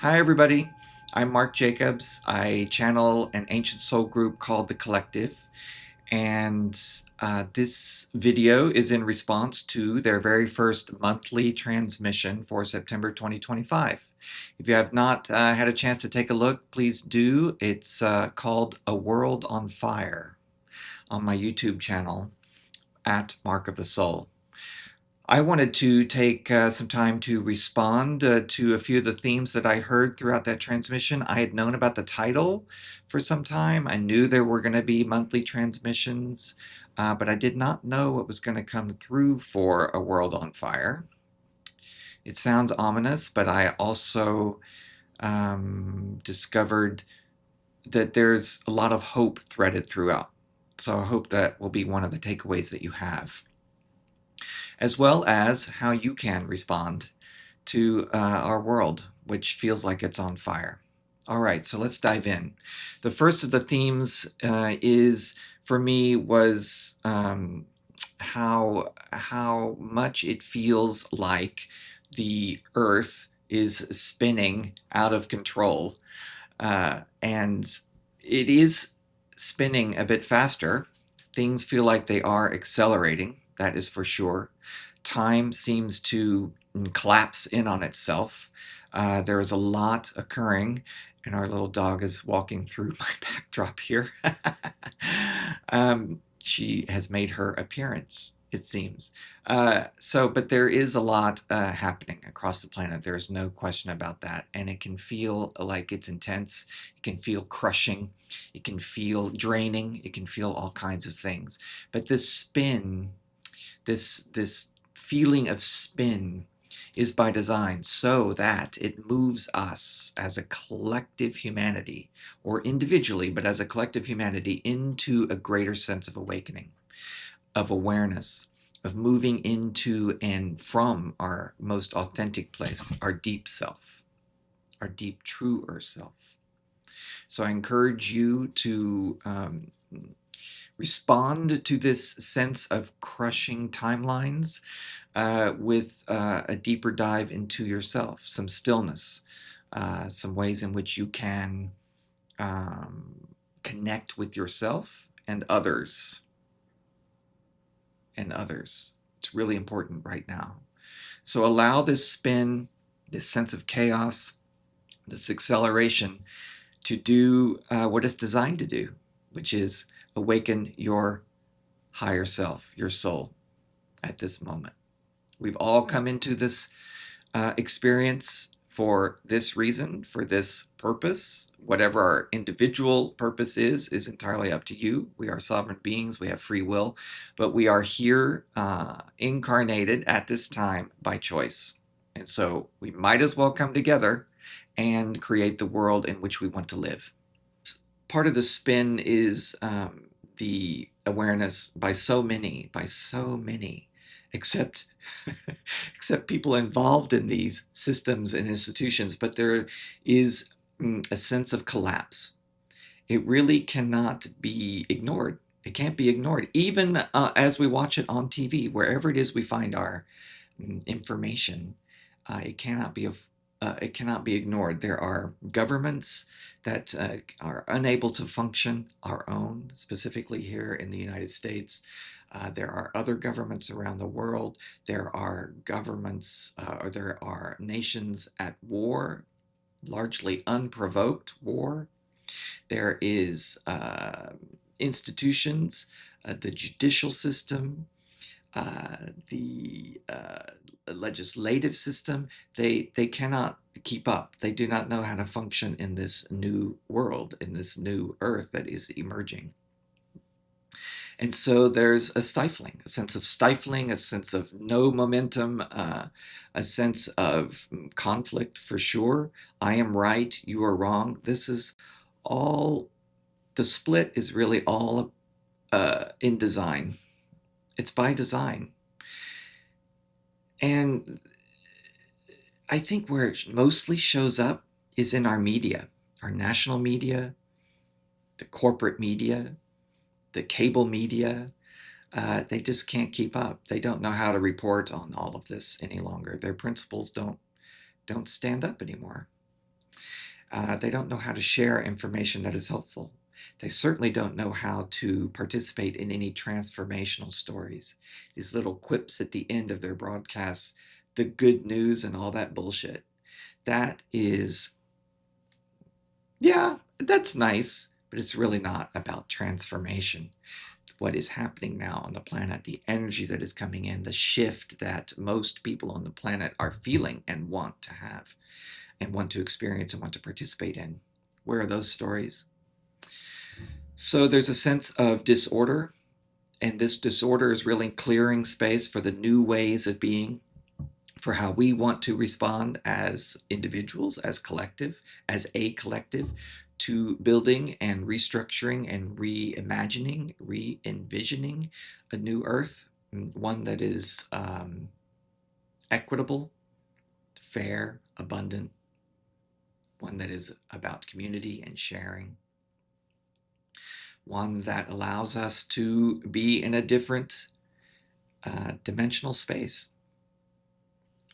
Hi, everybody. I'm Mark Jacobs. I channel an ancient soul group called The Collective, and this video is in response to their very first monthly transmission for September 2025. If you have not had a chance to take a look, please do. It's called A World on Fire on my YouTube channel at Mark of the Soul. I wanted to take some time to respond to a few of the themes that I heard throughout that transmission. I had known about the title for some time. I knew there were going to be monthly transmissions, but I did not know what was going to come through for A World on Fire. It sounds ominous, but I also discovered that there's a lot of hope threaded throughout. So I hope that will be one of the takeaways that you have, as well as how you can respond to our world, which feels like it's on fire. All right, so let's dive in. The first of the themes for me, was how much it feels like the Earth is spinning out of control, and it is spinning a bit faster. Things feel like they are accelerating, that is for sure. Time seems to collapse in on itself. There is a lot occurring, and our little dog is walking through my backdrop here. She has made her appearance, it seems. But there is a lot happening across the planet. There is no question about that. And it can feel like it's intense. It can feel crushing. It can feel draining. It can feel all kinds of things. But this spin, this feeling of spin, is by design so that it moves us as a collective humanity, or individually, but as a collective humanity, into a greater sense of awakening, of awareness, of moving into and from our most authentic place, our deep self, our deep, truer self. So I encourage you to respond to this sense of crushing timelines with a deeper dive into yourself, some stillness, some ways in which you can connect with yourself and others. It's really important right now. So allow this spin, this sense of chaos, this acceleration to do what it's designed to do, which is awaken your higher self, your soul, at this moment. We've all come into this experience for this reason, for this purpose. Whatever our individual purpose is entirely up to you. We are sovereign beings, we have free will, but we are here incarnated at this time by choice. And so we might as well come together and create the world in which we want to live. Part of the spin is the awareness by so many, except people involved in these systems and institutions, but there is a sense of collapse. It really cannot be ignored. It can't be ignored, even as we watch it on TV, wherever it is we find our information. It cannot be ignored. There are governments that are unable to function, our own, specifically here in the United States. There are other governments around the world. There are governments, or there are nations at war, largely unprovoked war. There is institutions, the judicial system, the legislative system. They cannot keep up. They do not know how to function in this new world, in this new earth that is emerging. And so there's a stifling, a sense of no momentum, a sense of conflict for sure. I am right, you are wrong. This is all, the split is really all in design. It's by design. And I think where it mostly shows up is in our media, our national media, the corporate media, the cable media. They just can't keep up. They don't know how to report on all of this any longer. Their principles don't stand up anymore. They don't know how to share information that is helpful. They certainly don't know how to participate in any transformational stories. These little quips at the end of their broadcasts, the good news and all that bullshit. That is, yeah, that's nice, but it's really not about transformation. What is happening now on the planet, the energy that is coming in, the shift that most people on the planet are feeling and want to have and want to experience and want to participate in. Where are those stories? So there's a sense of disorder, and this disorder is really clearing space for the new ways of being, for how we want to respond as individuals, as a collective, to building and restructuring and reimagining, re-envisioning a new earth, one that is equitable, fair, abundant, one that is about community and sharing, one that allows us to be in a different dimensional space.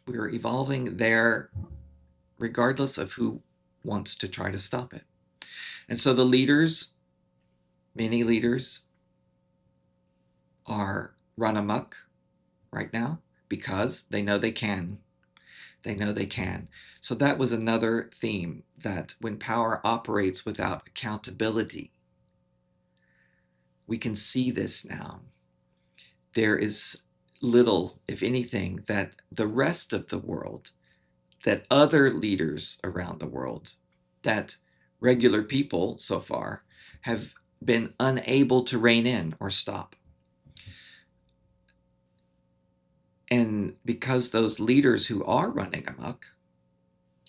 We are evolving there regardless of who wants to try to stop it. And so the leaders, many leaders, are run amok right now because they know they can. They know they can. So that was another theme, that when power operates without accountability, we can see this now. There is little, if anything, that the rest of the world, that other leaders around the world, that regular people so far have been unable to rein in or stop. And because those leaders who are running amok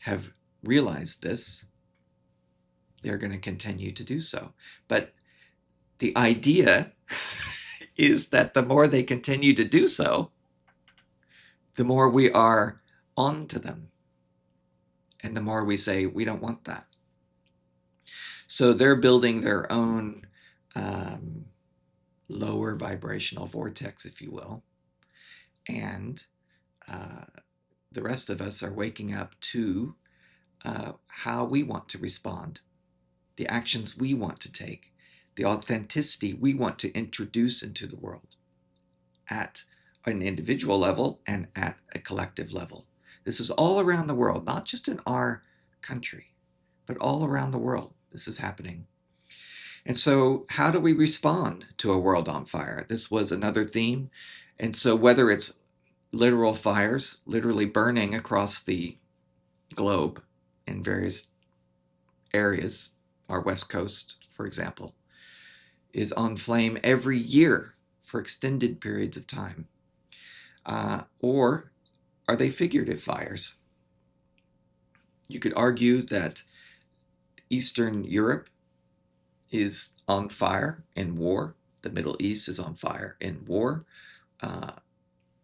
have realized this, they're going to continue to do so. But the idea is that the more they continue to do so, the more we are on to them. And the more we say, we don't want that. So they're building their own lower vibrational vortex, if you will. And the rest of us are waking up to how we want to respond, the actions we want to take, the authenticity we want to introduce into the world at an individual level and at a collective level. This is all around the world, not just in our country, but all around the world. This is happening. And so how do we respond to a world on fire? This was another theme. And so whether it's literal fires, literally burning across the globe in various areas, our West Coast, for example, is on flame every year for extended periods of time. Or are they figurative fires? You could argue that Eastern Europe is on fire in war. The Middle East is on fire in war.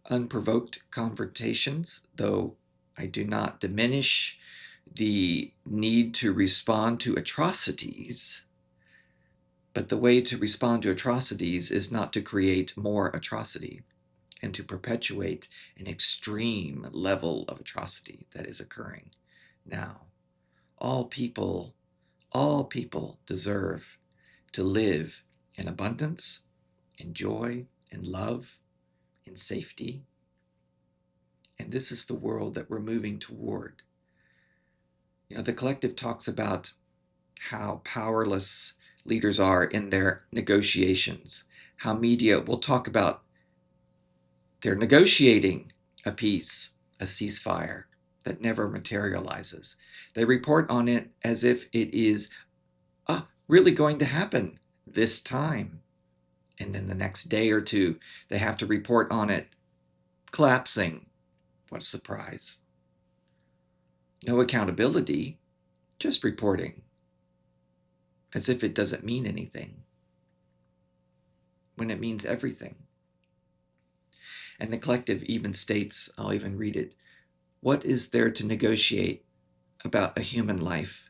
Unprovoked confrontations, though I do not diminish the need to respond to atrocities, but the way to respond to atrocities is not to create more atrocity and to perpetuate an extreme level of atrocity that is occurring now. All people deserve to live in abundance, in joy, in love, in safety. And this is the world that we're moving toward. You know, the collective talks about how powerless leaders are in their negotiations, how media will talk about they're negotiating a peace, a ceasefire that never materializes. They report on it as if it is really going to happen this time. And then the next day or two, they have to report on it collapsing. What a surprise. No accountability, just reporting, as if it doesn't mean anything, when it means everything. And the collective even states, I'll even read it, what is there to negotiate about a human life?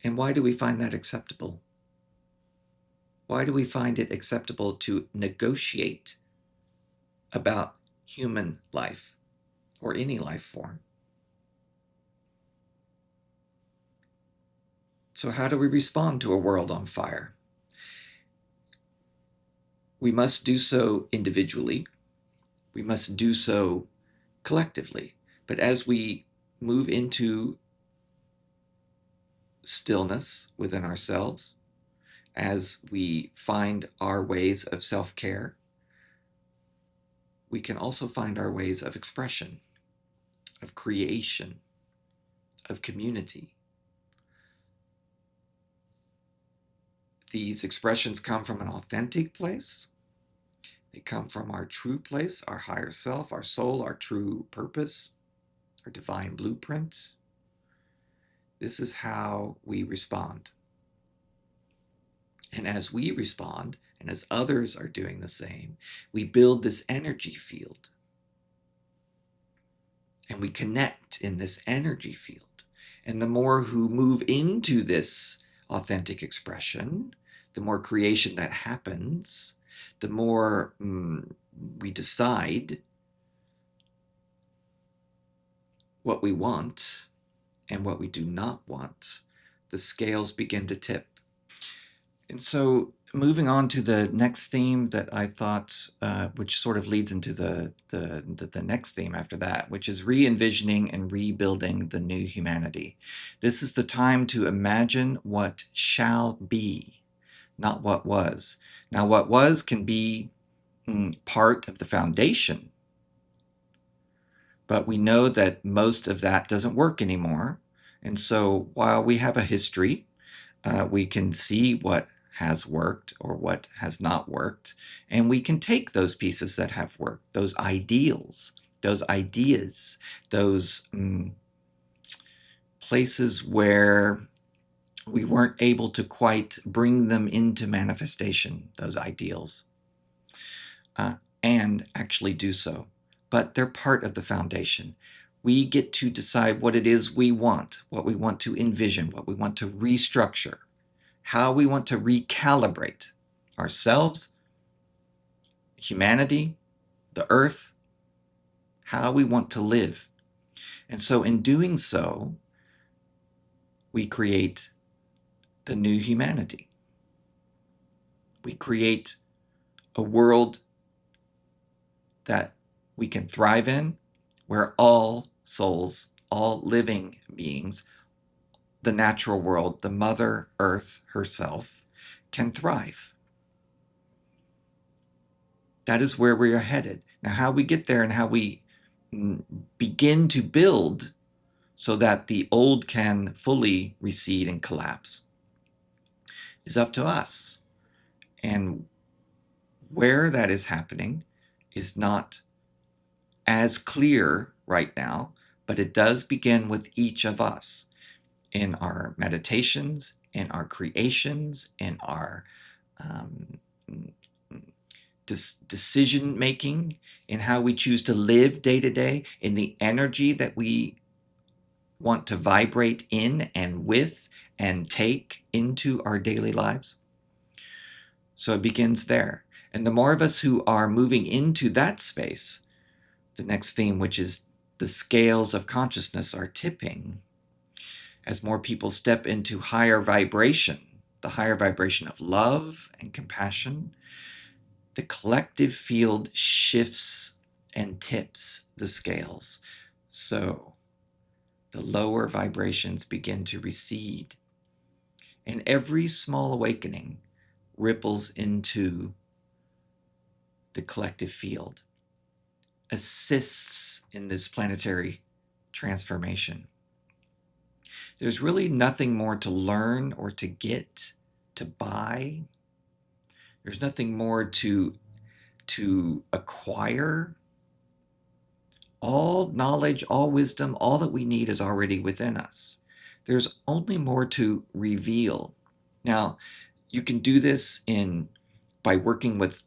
And why do we find that acceptable? Why do we find it acceptable to negotiate about human life or any life form? So how do we respond to a world on fire? We must do so individually. We must do so collectively. But as we move into stillness within ourselves, as we find our ways of self-care, we can also find our ways of expression, of creation, of community. These expressions come from an authentic place. They come from our true place, our higher self, our soul, our true purpose, our divine blueprint. This is how we respond. And as we respond, and as others are doing the same, we build this energy field. And we connect in this energy field. And the more who move into this authentic expression, the more creation that happens, the more we decide what we want and what we do not want, the scales begin to tip. And so moving on to the next theme that I thought, which sort of leads into the next theme after that, which is re-envisioning and rebuilding the new humanity. This is the time to imagine what shall be, not what was. Now, what was can be part of the foundation, but we know that most of that doesn't work anymore. And so while we have a history, we can see what has worked or what has not worked, and we can take those pieces that have worked, those ideals, those ideas, those places where we weren't able to quite bring them into manifestation, those ideals, and actually do so. But they're part of the foundation. We get to decide what it is we want, what we want to envision, what we want to restructure, how we want to recalibrate ourselves, humanity, the earth, how we want to live. And so in doing so, we create the new humanity. We create a world that we can thrive in, where all souls, all living beings, the natural world, the Mother Earth herself, can thrive. That is where we are headed. Now, how we get there and how we begin to build so that the old can fully recede and collapse is up to us. And where that is happening is not as clear right now, but it does begin with each of us in our meditations, in our creations, in our decision making, in how we choose to live day to day, in the energy that we want to vibrate in and with and take into our daily lives. So it begins there. And the more of us who are moving into that space, the next theme, which is the scales of consciousness are tipping, as more people step into higher vibration, the higher vibration of love and compassion, the collective field shifts and tips the scales. So the lower vibrations begin to recede. And every small awakening ripples into the collective field, assists in this planetary transformation. There's really nothing more to learn or to get, to buy. There's nothing more to acquire. All knowledge, all wisdom, all that we need is already within us. There's only more to reveal. Now, you can do this by working with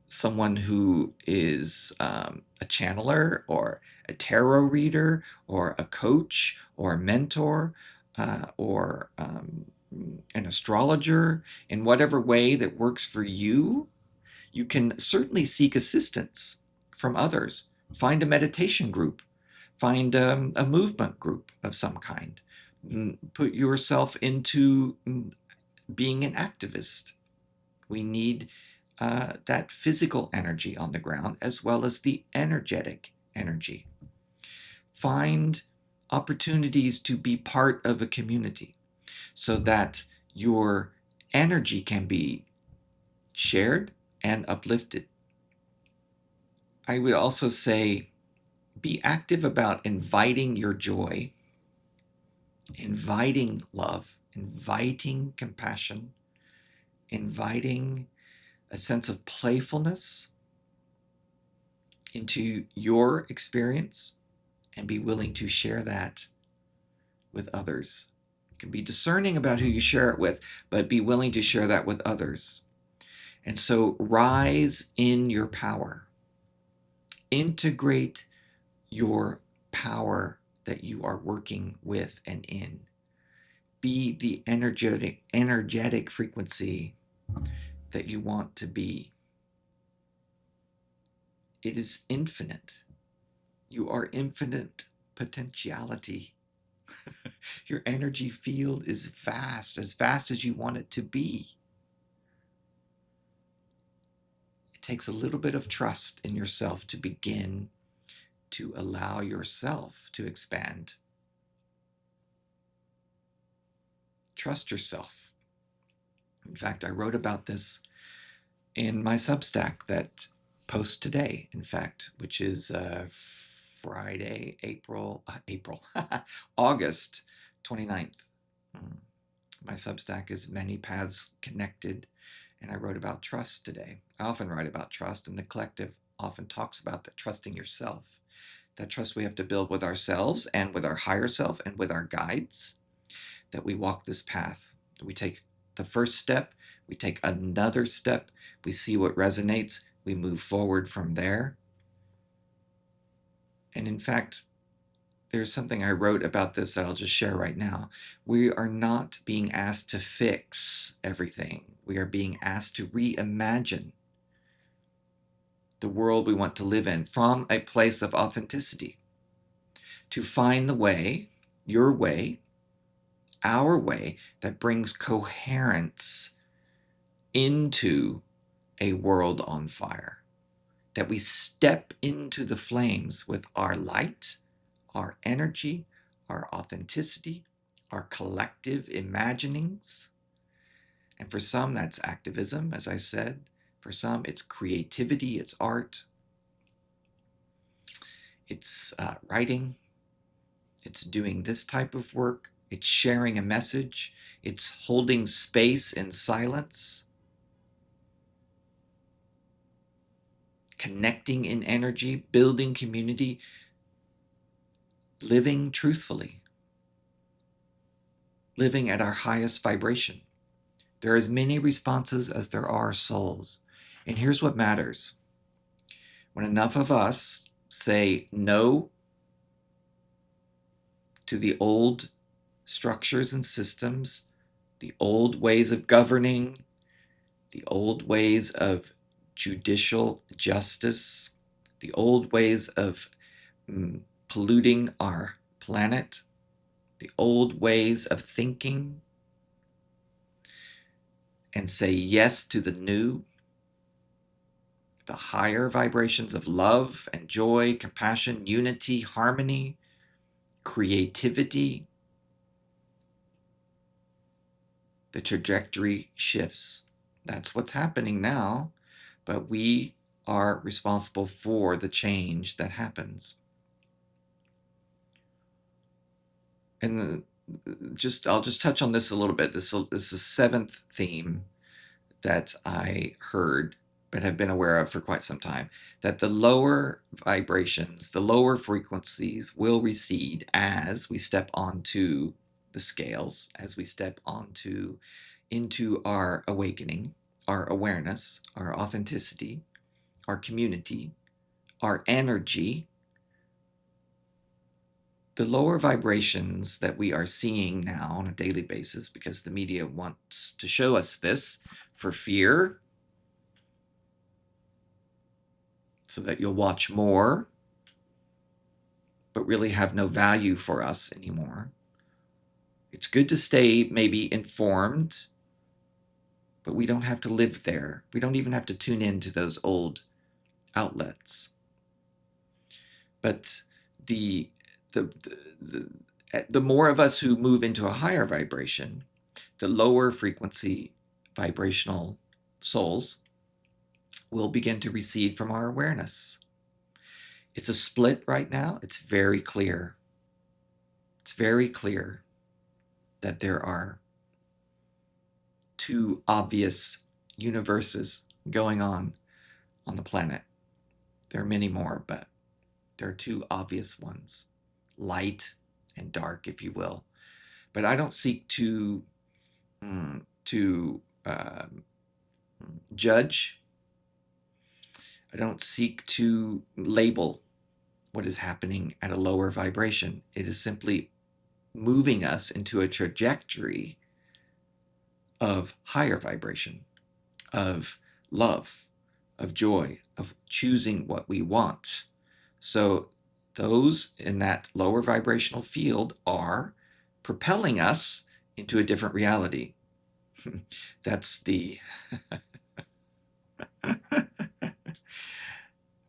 someone who is a channeler or a tarot reader or a coach or a mentor or an astrologer, in whatever way that works for you. You can certainly seek assistance from others. Find a meditation group. Find a movement group of some kind. put yourself into being an activist. We need that physical energy on the ground as well as the energetic energy. Find opportunities to be part of a community so that your energy can be shared and uplifted. I would also say be active about inviting your joy, inviting love, inviting compassion, inviting a sense of playfulness into your experience, and be willing to share that with others. You can be discerning about who you share it with, but be willing to share that with others. And so rise in your power. Integrate your power that you are working with and in. Be the energetic frequency that you want to be. It is infinite. You are infinite potentiality. Your energy field is vast as you want it to be. It takes a little bit of trust in yourself to begin to allow yourself to expand. Trust yourself. In fact, I wrote about this in my Substack that posts today, in fact, which is Friday, August 29th. My Substack is Many Paths Connected, and I wrote about trust today. I often write about trust, and the collective often talks about that trusting yourself. That trust we have to build with ourselves and with our higher self and with our guides, that we walk this path. We take the first step, we take another step, we see what resonates, we move forward from there. And in fact, there's something I wrote about this that I'll just share right now. We are not being asked to fix everything. We are being asked to reimagine the world we want to live in from a place of authenticity, to find the way, your way, our way, that brings coherence into a world on fire, that we step into the flames with our light, our energy, our authenticity, our collective imaginings. And for some, that's activism, as I said. For some, it's creativity, it's art, it's writing, it's doing this type of work, it's sharing a message, it's holding space in silence, connecting in energy, building community, living truthfully, living at our highest vibration. There are as many responses as there are souls. And here's what matters. When enough of us say no to the old structures and systems, the old ways of governing, the old ways of judicial justice, the old ways of polluting our planet, the old ways of thinking, and say yes to the new, the higher vibrations of love and joy, compassion, unity, harmony, creativity, the trajectory shifts. That's what's happening now, but we are responsible for the change that happens. And I'll just touch on this a little bit. This is the seventh theme that I heard but have been aware of for quite some time, that the lower vibrations, the lower frequencies will recede as we step onto the scales, as we step into our awakening, our awareness, our authenticity, our community, our energy. The lower vibrations that we are seeing now on a daily basis, because the media wants to show us this for fear, so that you'll watch more, but really have no value for us anymore. It's good to stay maybe informed, but we don't have to live there. We don't even have to tune into those old outlets. But the the more of us who move into a higher vibration, the lower frequency vibrational souls will begin to recede from our awareness. It's a split right now. It's very clear. It's very clear that there are two obvious universes going on the planet. There are many more, but there are two obvious ones, light and dark, if you will. But I don't seek to judge. I don't seek to label what is happening at a lower vibration. It is simply moving us into a trajectory of higher vibration, of love, of joy, of choosing what we want. So those in that lower vibrational field are propelling us into a different reality. That's the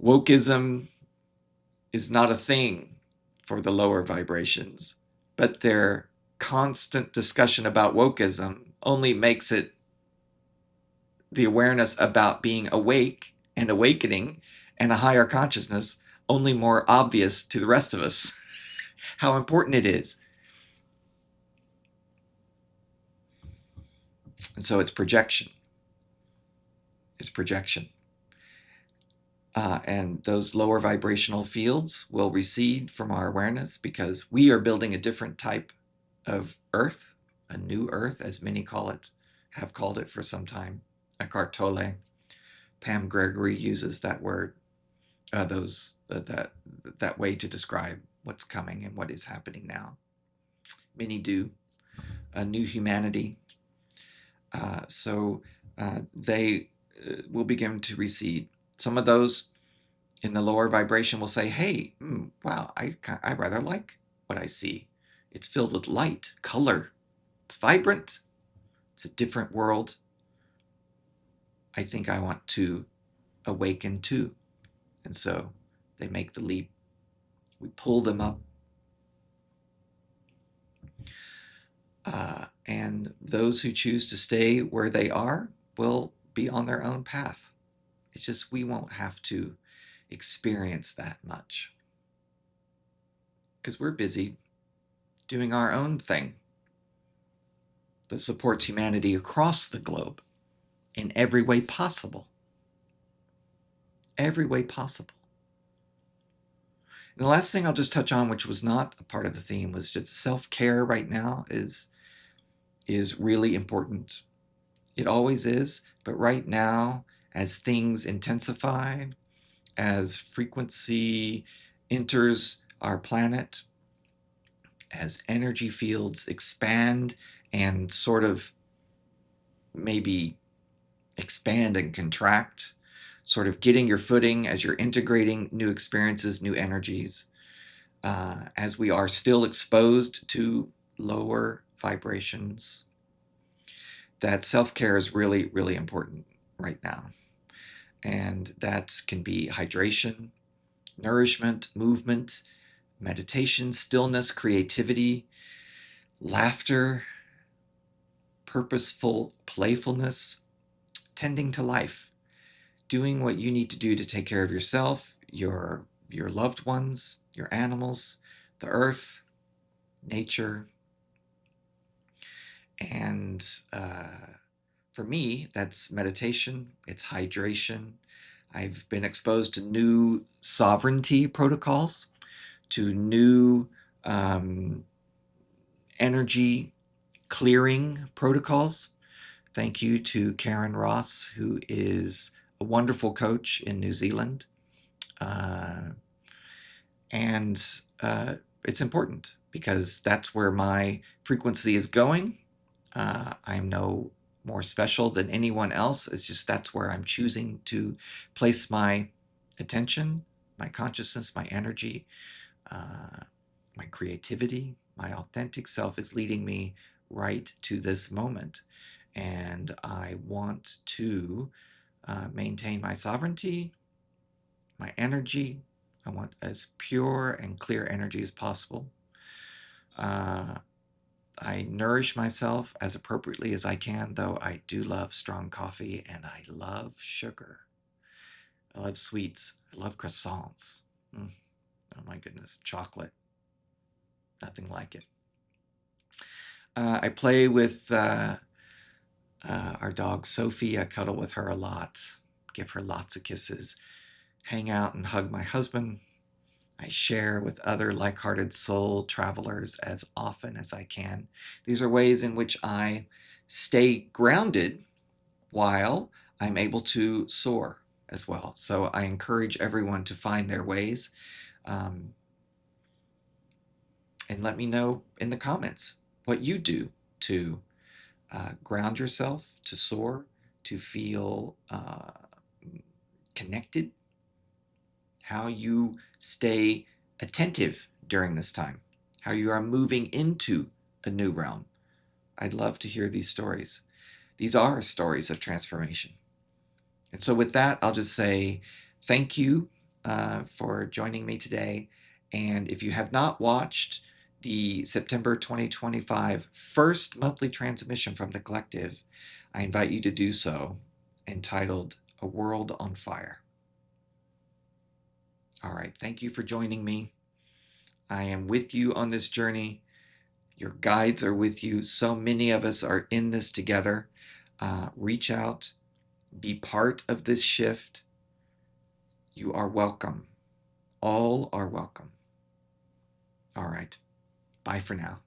wokeism is not a thing for the lower vibrations, but their constant discussion about wokeism only makes it the awareness about being awake and awakening and a higher consciousness only more obvious to the rest of us. How important it is. And so it's projection. It's projection. And those lower vibrational fields will recede from our awareness because we are building a different type of earth, a new earth, as many call it, have called it for some time. Eckhart Tolle, Pam Gregory uses that word, that way to describe what's coming and what is happening now. Many do. A new humanity. So they will begin to recede. Some of those in the lower vibration will say, hey, wow, I rather like what I see. It's filled with light, color. It's vibrant. It's a different world. I think I want to awaken too. And so they make the leap. We pull them up. And those who choose to stay where they are will be on their own path. It's just we won't have to experience that much because we're busy doing our own thing that supports humanity across the globe in every way possible. Every way possible. And the last thing I'll just touch on, which was not a part of the theme, was just self-care right now is really important. It always is, but right now, as things intensify, as frequency enters our planet, as energy fields expand and sort of maybe expand and contract, sort of getting your footing as you're integrating new experiences, new energies, as we are still exposed to lower vibrations, that self-care is really, really important right now. And that can be hydration, nourishment, movement, meditation, stillness, creativity, laughter, purposeful playfulness, tending to life, doing what you need to do to take care of yourself, your loved ones, your animals, the earth, nature. And for me, that's meditation, it's hydration. I've been exposed to new sovereignty protocols, to new energy clearing protocols. Thank you to Karen Ross, who is a wonderful coach in New Zealand. And it's important because that's where my frequency is going. I'm no more special than anyone else. It's just that's where I'm choosing to place my attention, my consciousness, my energy. My creativity, my authentic self is leading me right to this moment. And I want to maintain my sovereignty, my energy. I want as pure and clear energy as possible. Uh, I nourish myself as appropriately as I can, though I do love strong coffee and I love sugar. I love sweets. I love croissants. Mm. Oh my goodness, chocolate. Nothing like it. I play with our dog Sophie. I cuddle with her a lot, give her lots of kisses, hang out and hug my husband. I share with other like-hearted soul travelers as often as I can. These are ways in which I stay grounded while I'm able to soar as well. So I encourage everyone to find their ways. Um, and let me know in the comments what you do to ground yourself, to soar, to feel connected, how you stay attentive during this time, how you are moving into a new realm. I'd love to hear these stories. These are stories of transformation. And so with that, I'll just say thank you for joining me today. And if you have not watched the September 2025 first monthly transmission from the collective, I invite you to do so, entitled A World on Fire. All right, thank you for joining me. I am with you on this journey. Your guides are with you. So many of us are in this together. Reach out, be part of this shift. You are welcome. All are welcome. All right. Bye for now.